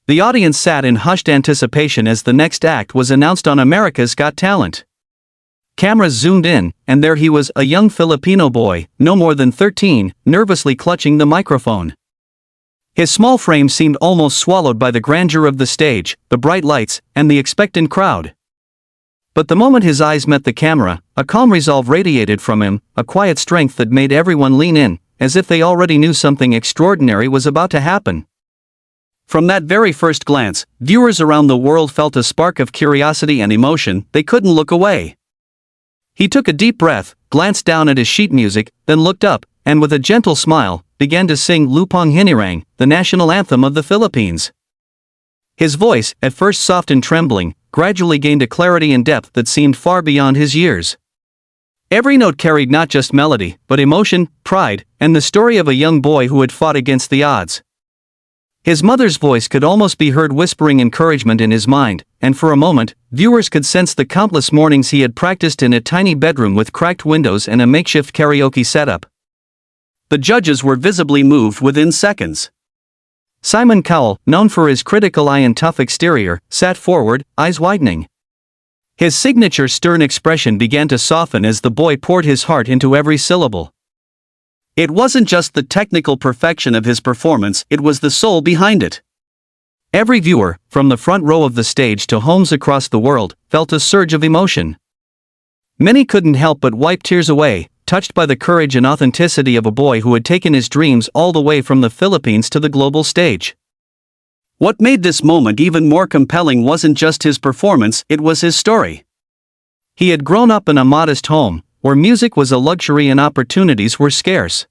The audience sat in hushed anticipation as the next act was announced on America's Got Talent. Cameras zoomed in, and there he was, a young Filipino boy, no more than 13, nervously clutching the microphone. His small frame seemed almost swallowed by the grandeur of the stage, the bright lights, and the expectant crowd. But the moment his eyes met the camera, a calm resolve radiated from him, a quiet strength that made everyone lean in, as if they already knew something extraordinary was about to happen. From that very first glance, viewers around the world felt a spark of curiosity and emotion. They couldn't look away. He took a deep breath, glanced down at his sheet music, then looked up, and with a gentle smile, began to sing Lupang Hinirang, the national anthem of the Philippines. His voice, at first soft and trembling, gradually gained a clarity and depth that seemed far beyond his years. Every note carried not just melody, but emotion, pride, and the story of a young boy who had fought against the odds. His mother's voice could almost be heard whispering encouragement in his mind, and for a moment, viewers could sense the countless mornings he had practiced in a tiny bedroom with cracked windows and a makeshift karaoke setup. The judges were visibly moved within seconds. Simon Cowell, known for his critical eye and tough exterior, sat forward, eyes widening. His signature stern expression began to soften as the boy poured his heart into every syllable. It wasn't just the technical perfection of his performance, it was the soul behind it. Every viewer, from the front row of the stage to homes across the world, felt a surge of emotion. Many couldn't help but wipe tears away, touched by the courage and authenticity of a boy who had taken his dreams all the way from the Philippines to the global stage. What made this moment even more compelling wasn't just his performance, it was his story. He had grown up in a modest home, where music was a luxury and opportunities were scarce.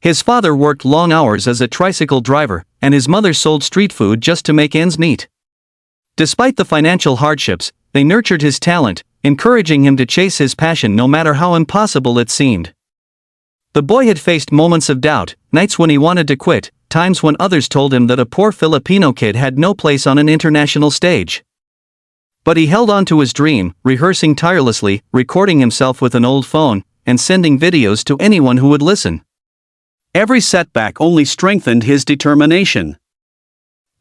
His father worked long hours as a tricycle driver, and his mother sold street food just to make ends meet. Despite the financial hardships, they nurtured his talent, encouraging him to chase his passion no matter how impossible it seemed. The boy had faced moments of doubt, nights when he wanted to quit, times when others told him that a poor Filipino kid had no place on an international stage. But he held on to his dream, rehearsing tirelessly, recording himself with an old phone, and sending videos to anyone who would listen. Every setback only strengthened his determination.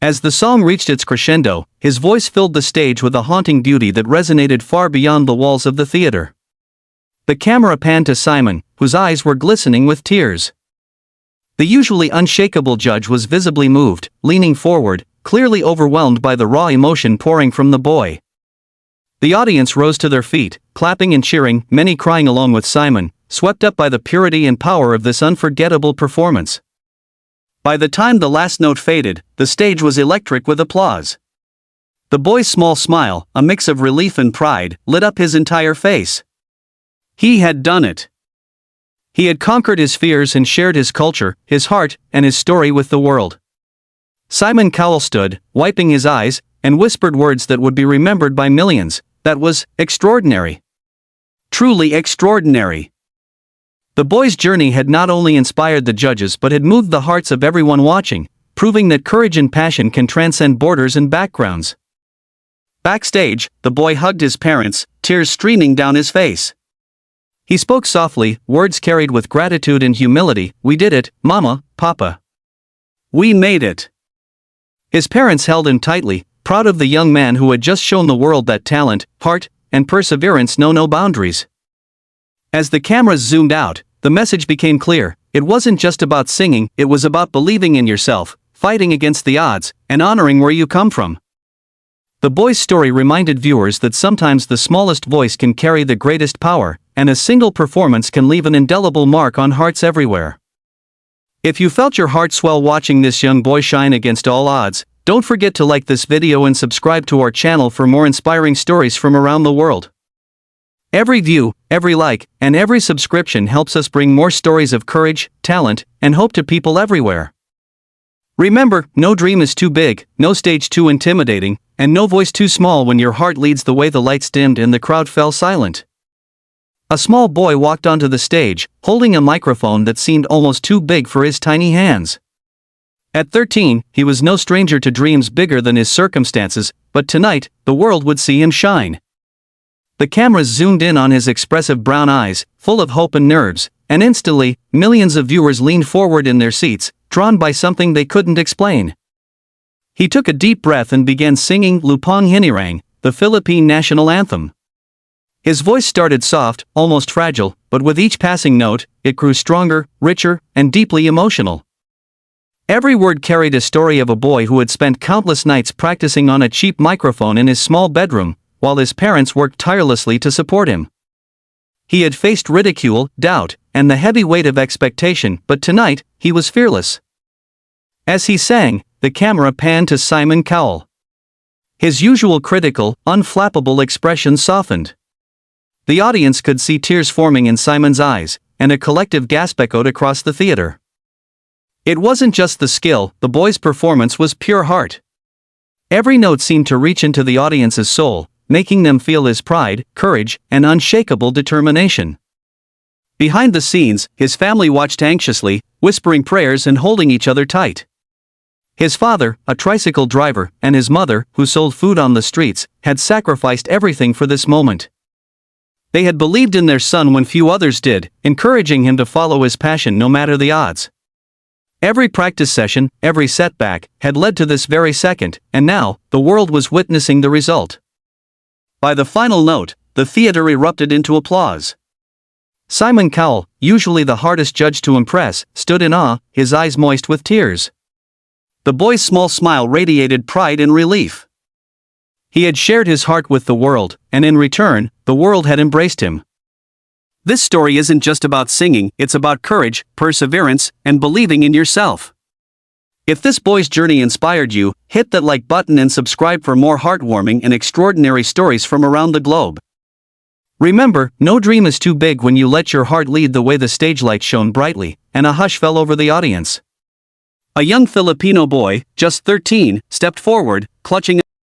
As the song reached its crescendo, his voice filled the stage with a haunting beauty that resonated far beyond the walls of the theater. The camera panned to Simon, whose eyes were glistening with tears. The usually unshakable judge was visibly moved, leaning forward, clearly overwhelmed by the raw emotion pouring from the boy. The audience rose to their feet, clapping and cheering, many crying along with Simon, swept up by the purity and power of this unforgettable performance. By the time the last note faded, the stage was electric with applause. The boy's small smile, a mix of relief and pride, lit up his entire face. He had done it. He had conquered his fears and shared his culture, his heart, and his story with the world. Simon Cowell stood, wiping his eyes, and whispered words that would be remembered by millions. That was extraordinary. Truly extraordinary. The boy's journey had not only inspired the judges but had moved the hearts of everyone watching, proving that courage and passion can transcend borders and backgrounds. Backstage, the boy hugged his parents, tears streaming down his face. He spoke softly, words carried with gratitude and humility. "We did it, Mama, Papa. We made it." His parents held him tightly, proud of the young man who had just shown the world that talent, heart, and perseverance know no boundaries. As the cameras zoomed out, the message became clear. It wasn't just about singing, it was about believing in yourself, fighting against the odds, and honoring where you come from. The boy's story reminded viewers that sometimes the smallest voice can carry the greatest power, and a single performance can leave an indelible mark on hearts everywhere. If you felt your heart swell watching this young boy shine against all odds, don't forget to like this video and subscribe to our channel for more inspiring stories from around the world. Every view, every like, and every subscription helps us bring more stories of courage, talent, and hope to people everywhere. Remember, no dream is too big, no stage too intimidating, and no voice too small when your heart leads the way. The lights dimmed and the crowd fell silent. A small boy walked onto the stage, holding a microphone that seemed almost too big for his tiny hands. At 13, he was no stranger to dreams bigger than his circumstances, but tonight, the world would see him shine. The cameras zoomed in on his expressive brown eyes, full of hope and nerves, and instantly, millions of viewers leaned forward in their seats, drawn by something they couldn't explain. He took a deep breath and began singing Lupang Hinirang, the Philippine national anthem. His voice started soft, almost fragile, but with each passing note, it grew stronger, richer, and deeply emotional. Every word carried a story of a boy who had spent countless nights practicing on a cheap microphone in his small bedroom, while his parents worked tirelessly to support him. He had faced ridicule, doubt, and the heavy weight of expectation, but tonight, he was fearless. As he sang, the camera panned to Simon Cowell. His usual critical, unflappable expression softened. The audience could see tears forming in Simon's eyes, and a collective gasp echoed across the theater. It wasn't just the skill, the boy's performance was pure heart. Every note seemed to reach into the audience's soul, making them feel his pride, courage, and unshakable determination. Behind the scenes, his family watched anxiously, whispering prayers and holding each other tight. His father, a tricycle driver, and his mother, who sold food on the streets, had sacrificed everything for this moment. They had believed in their son when few others did, encouraging him to follow his passion no matter the odds. Every practice session, every setback, had led to this very second, and now, the world was witnessing the result. By the final note, the theater erupted into applause. Simon Cowell, usually the hardest judge to impress, stood in awe, his eyes moist with tears. The boy's small smile radiated pride and relief. He had shared his heart with the world, and in return, the world had embraced him. This story isn't just about singing, it's about courage, perseverance, and believing in yourself. If this boy's journey inspired you, hit that like button and subscribe for more heartwarming and extraordinary stories from around the globe. Remember, no dream is too big when you let your heart lead the way. The stage light shone brightly, and a hush fell over the audience. A young Filipino boy, just 13, stepped forward, clutching